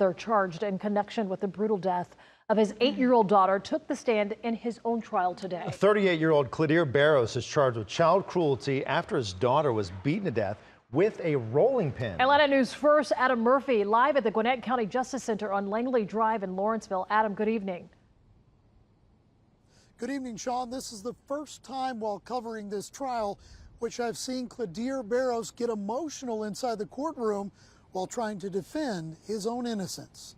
They're charged in connection with the brutal death of his 8-year-old daughter, took the stand in his own trial today. 38-year-old Cledir Barros is charged with child cruelty after his daughter was beaten to death with a rolling pin. Atlanta News First, Adam Murphy, live at the Gwinnett County Justice Center on Langley Drive in Lawrenceville. Adam, good evening. Good evening, Sean. This is the first time while covering this trial which I've seen Cledir Barros get emotional inside the courtroom while trying to defend his own innocence.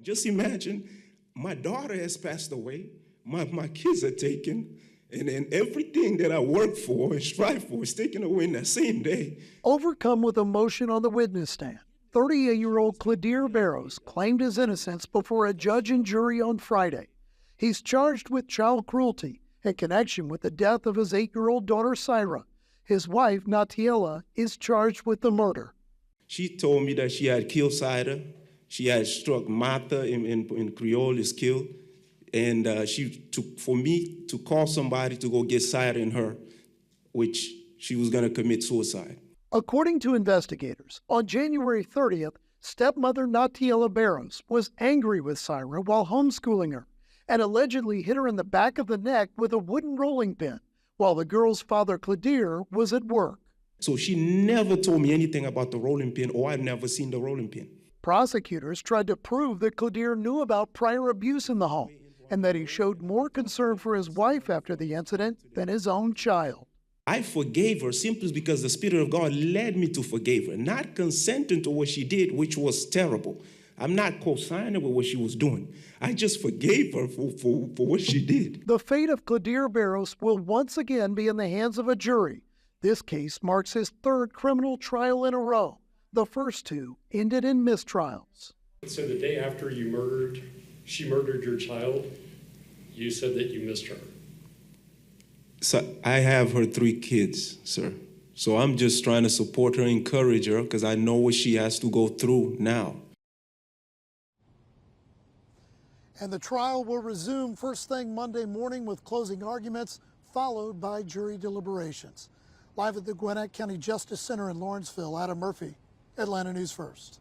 Just imagine, my daughter has passed away, my kids are taken, and everything that I work for and strive for is taken away in that same day. Overcome with emotion on the witness stand, 38-year-old Cledir Barros claimed his innocence before a judge and jury on Friday. He's charged with child cruelty in connection with the death of his 8-year-old daughter, Syra. His wife, Natiela, is charged with the murder. She told me that she had killed Syra. She had struck Martha in Creole, is killed. And she took for me to call somebody to go get Syra and her, which she was going to commit suicide. According to investigators, on January 30th, stepmother Natiela Barros was angry with Syra while homeschooling her and allegedly hit her in the back of the neck with a wooden rolling pin while the girl's father, Cledir, was at work. So she never told me anything about the rolling pin, or I've never seen the rolling pin. Prosecutors tried to prove that Cledir knew about prior abuse in the home and that he showed more concern for his wife after the incident than his own child. I forgave her simply because the Spirit of God led me to forgive her, not consenting to what she did, which was terrible. I'm not co-signing with what she was doing. I just forgave her for what she did. The fate of Cledir Barros will once again be in the hands of a jury. This case marks his third criminal trial in a row. The first two ended in mistrials. So the day after she murdered your child, you said that you missed her. So I have her 3 kids, sir. So I'm just trying to support her, encourage her, because I know what she has to go through now. And the trial will resume first thing Monday morning with closing arguments, followed by jury deliberations. Live at the Gwinnett County Justice Center in Lawrenceville, Adam Murphy, Atlanta News First.